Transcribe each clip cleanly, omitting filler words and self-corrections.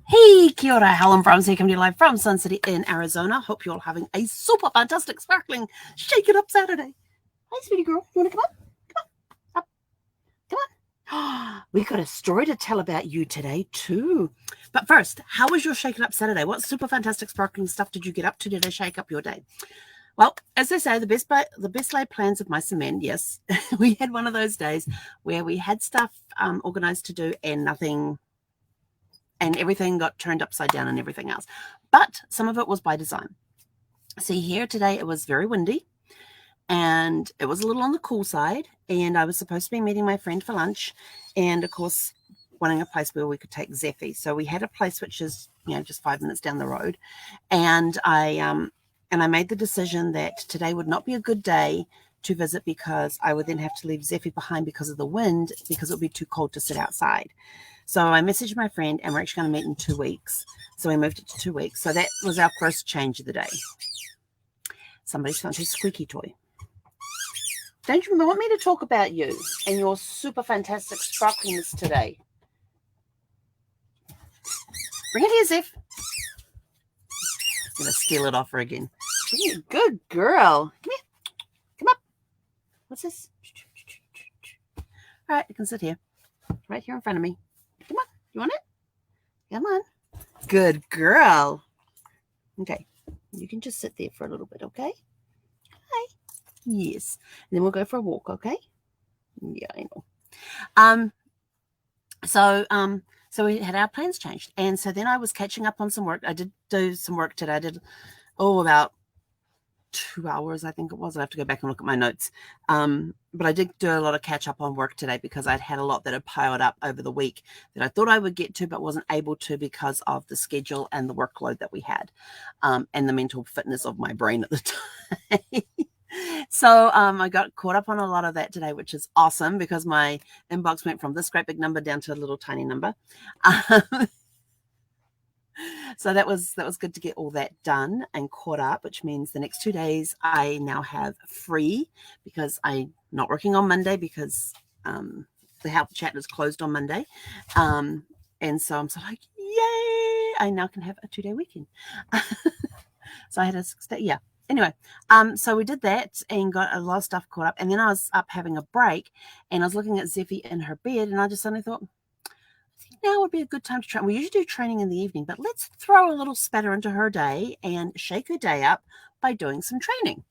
Hey, kia ora, Helen Brahms here, coming to you live from Sun City in Arizona. Hope you're all having a super fantastic, sparkling, shake it up Saturday. Hi, sweetie girl. You want to come up? Come on. Up. Come on. We got a story to tell about you today, too. But first, how was your shake it up Saturday? What super fantastic, sparkling stuff did you get up to today to shake up your day? Well, as they say, the best laid plans of mice and men. Yes, we had one of those days where we had stuff organized to do and nothing, and everything got turned upside down and everything else. But some of it was by design. See, here today it was very windy and it was a little on the cool side, and I was supposed to be meeting my friend for lunch and, of course, wanting a place where we could take Zeffy. So we had a place which is, just 5 minutes down the road, and I made the decision that today would not be a good day to visit because I would then have to leave Zeffy behind because of the wind, because it would be too cold to sit outside. So I messaged my friend, and we're actually going to meet in 2 weeks. So we moved it to 2 weeks. So that was our first change of the day. Somebody's found his squeaky toy. Don't you want me to talk about you and your super fantastic sparkliness today? Bring it here, Zeph. I'm going to steal it off her again. Good girl. Come here. Come up. What's this? All right, you can sit here. Right here in front of me. Come on. You want it? Come on. Good girl. Okay. You can just sit there for a little bit, okay? Hi. Yes. And then we'll go for a walk, okay? Yeah, I know. So we had our plans changed. And so then I was catching up on some work. I did do some work today. I did, about 2 hours, I think it was. I have to go back and look at my notes. But I did do a lot of catch up on work today because I'd had a lot that had piled up over the week that I thought I would get to, but wasn't able to because of the schedule and the workload that we had, and the mental fitness of my brain at the time. So I got caught up on a lot of that today, which is awesome because my inbox went from this great big number down to a little tiny number. So that was good to get all that done and caught up, which means the next 2 days I now have free because I'm not working on Monday because the health chat is closed on Monday. And so I'm so like, yay, I now can have a 2-day weekend. So I had a 6-day, yeah. Anyway, so we did that and got a lot of stuff caught up. And then I was up having a break and I was looking at Zeffy in her bed, and I just suddenly thought, I think now would be a good time to train. We usually do training in the evening, but let's throw a little spatter into her day and shake her day up by doing some training.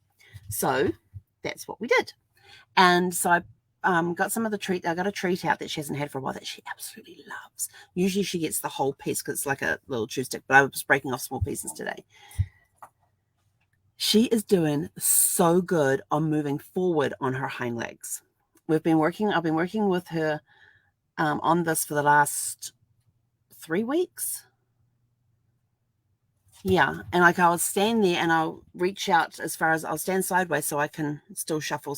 So that's what we did. And so I got some of the treat. I got a treat out that she hasn't had for a while that she absolutely loves. Usually she gets the whole piece because it's like a little chew stick, but I was breaking off small pieces today. She is doing so good on moving forward on her hind legs. I've been working with her on this for the last 3 weeks. Yeah, and like I'll stand there and I'll reach out I'll stand sideways so I can still shuffle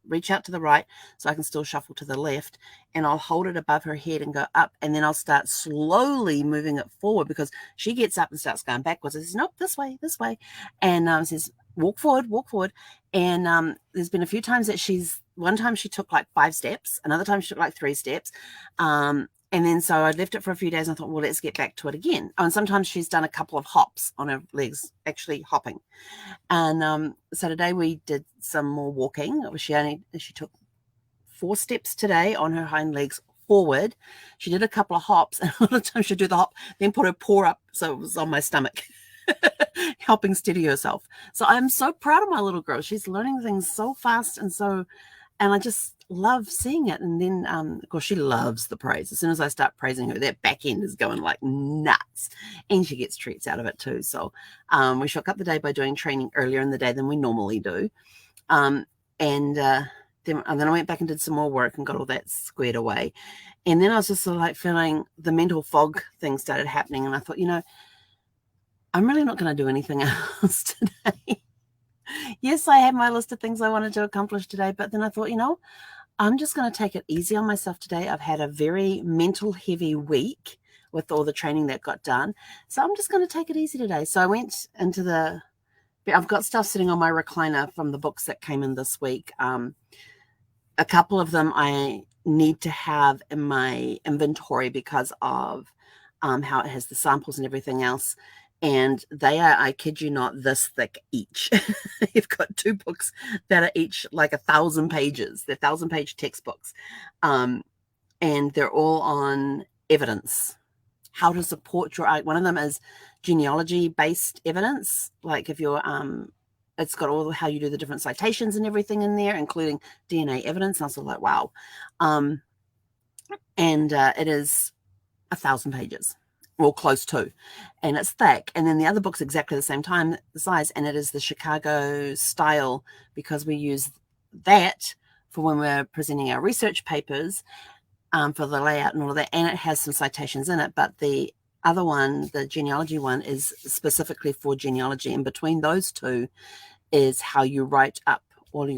reach out to the right so I can still shuffle to the left, and I'll hold it above her head and go up, and then I'll start slowly moving it forward because she gets up and starts going backwards. I says, nope, this way, and says, walk forward. And there's been a few times that one time she took like 5 steps, another time she took like 3 steps. And then so I left it for a few days and I thought, well, let's get back to it again. And sometimes she's done a couple of hops on her legs, actually hopping. And so today we did some more walking. She took 4 steps today on her hind legs forward. She did a couple of hops, and a lot of times she'd do the hop, then put her paw up so it was on my stomach, helping steady herself. So I'm so proud of my little girl. She's learning things so fast and I just love seeing it. And then, of course, she loves the praise. As soon as I start praising her, that back end is going like nuts, and she gets treats out of it too. So we shook up the day by doing training earlier in the day than we normally do. Then I went back and did some more work and got all that squared away. And then I was just sort of like feeling the mental fog thing started happening. And I thought, I'm really not going to do anything else today. Yes, I had my list of things I wanted to accomplish today, but then I thought, I'm just going to take it easy on myself today. I've had a very mental heavy week with all the training that got done. So I'm just going to take it easy today. So I went I've got stuff sitting on my recliner from the books that came in this week. A couple of them I need to have in my inventory because of how it has the samples and everything else. And they are, I kid you not, this thick each. You've got 2 books that are each like 1,000 pages. They're 1,000-page textbooks. And they're all on evidence, how to support your art. One of them is genealogy-based evidence. Like if you're, it's got all how you do the different citations and everything in there, including DNA evidence. And I was like, wow. It is 1,000 pages, or close to, and it's thick. And then the other book's exactly the same size, and it is the Chicago style, because we use that for when we're presenting our research papers, for the layout and all of that, and it has some citations in it. But the other one, the genealogy one, is specifically for genealogy, and between those two is how you write up all of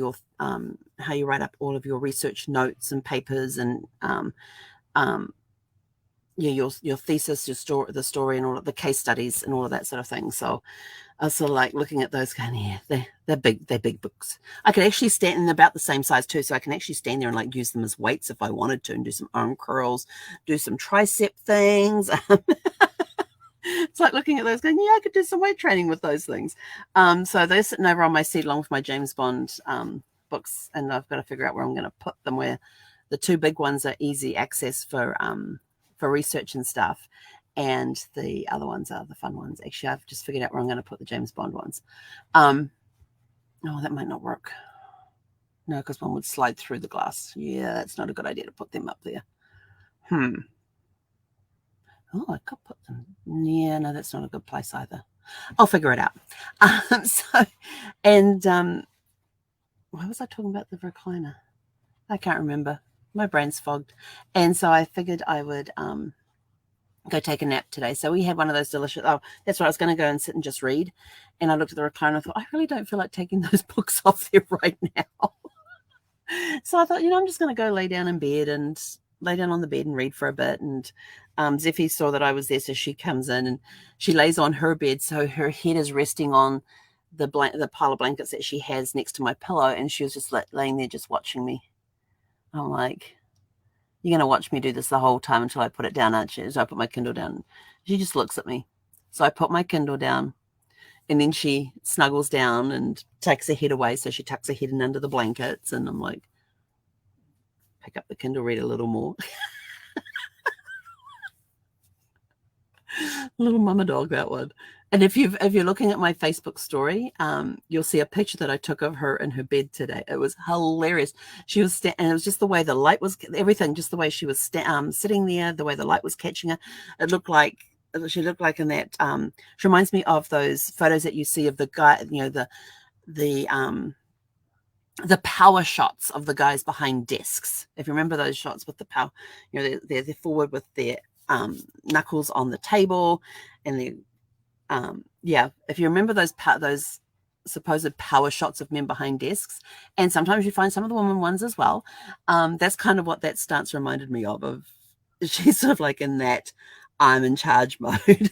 your research notes and papers, and your thesis, the story, and all of the case studies and all of that sort of thing. So I was sort of like looking at those, going, yeah, they're big books. I could actually stand, and about the same size too, so I can actually stand there and like use them as weights if I wanted to, and do some arm curls, do some tricep things. It's like looking at those, going, yeah, I could do some weight training with those things. So they're sitting over on my seat along with my James Bond books, and I've got to figure out where I'm going to put them, where the 2 big ones are easy access for research and stuff, and the other ones are the fun ones. Actually, I've just figured out where I'm going to put the James Bond ones. No, that might not work. No, because one would slide through the glass. Yeah, that's not a good idea to put them up there. Oh, I could put them. Yeah, no, that's not a good place either. I'll figure it out. Why was I talking about the recliner? I can't remember. My brain's fogged. And so I figured I would go take a nap today. So we had one of those delicious, that's right, I was going to go and sit and just read. And I looked at the recliner and I thought, I really don't feel like taking those books off there right now. So I thought, I'm just going to go lay down on the bed and read for a bit. And Zeffie saw that I was there, so she comes in and she lays on her bed, so her head is resting on the pile of blankets that she has next to my pillow, and she was just laying there just watching me. I'm like, you're going to watch me do this the whole time until I put it down, aren't you? So I put my Kindle down. She just looks at me. So I put my Kindle down, and then she snuggles down and takes her head away. So she tucks her head in under the blankets, and I'm like, pick up the Kindle, read a little more. Little mama dog, that one. And if you're looking at my Facebook story, you'll see a picture that I took of her in her bed today. It was hilarious. She was and it was just the way the light was, everything, just the way she was sitting there, the way the light was catching her. It looked like she looked like in that. She reminds me of those photos that you see of the guy, the power shots of the guys behind desks. If you remember those shots with the power, they're forward with their knuckles on the table, and they if you remember those supposed power shots of men behind desks, and sometimes you find some of the women ones as well, that's kind of what that stance reminded me of she's sort of like in that I'm in charge mode.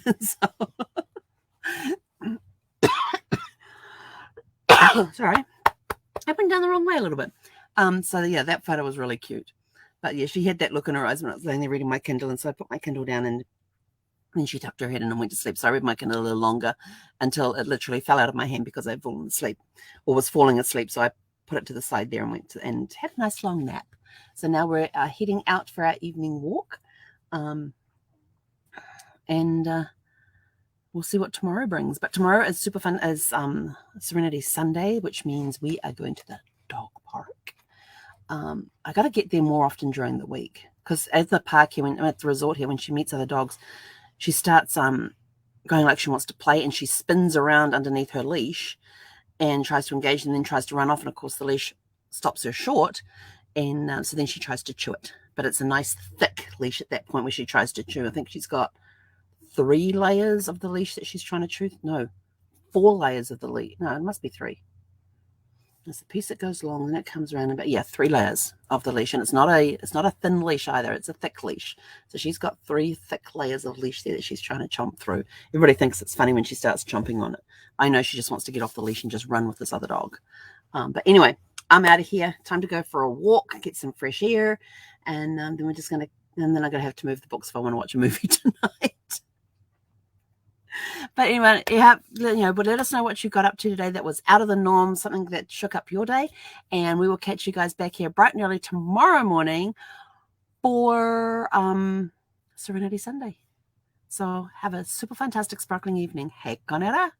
Sorry, I went down the wrong way a little bit. So yeah, that photo was really cute. But yeah, she had that look in her eyes when I was laying there reading my Kindle, and so I put my Kindle down, and then she tucked her head in and went to sleep. So I read my Kindle a little longer until it literally fell out of my hand because I'd fallen asleep, or was falling asleep. So I put it to the side there and went and had a nice long nap. So now we're heading out for our evening walk, and we'll see what tomorrow brings. But tomorrow is super fun, as Serenity Sunday, which means we are going to the dog park. I got to get there more often during the week, because at the park here, at the resort here, when she meets other dogs, she starts going like she wants to play, and she spins around underneath her leash and tries to engage, and then tries to run off. And of course, the leash stops her short, and so then she tries to chew it. But it's a nice thick leash at that point where she tries to chew. I think she's got 3 layers of the leash that she's trying to chew. No, 4 layers of the leash. No, it must be 3. There's a piece that goes long, and it comes around about 3 layers of the leash, and it's not a thin leash either. It's a thick leash. So she's got 3 thick layers of leash there that she's trying to chomp through. Everybody thinks it's funny when she starts chomping on it. I know she just wants to get off the leash and just run with this other dog. But anyway, I'm out of here. Time to go for a walk, get some fresh air, and then we're just going to, and then I'm going to have to move the books if I want to watch a movie tonight. But anyway, but let us know what you got up to today that was out of the norm, something that shook up your day. And we will catch you guys back here bright and early tomorrow morning for Serenity Sunday. So have a super fantastic sparkling evening. Hei konera.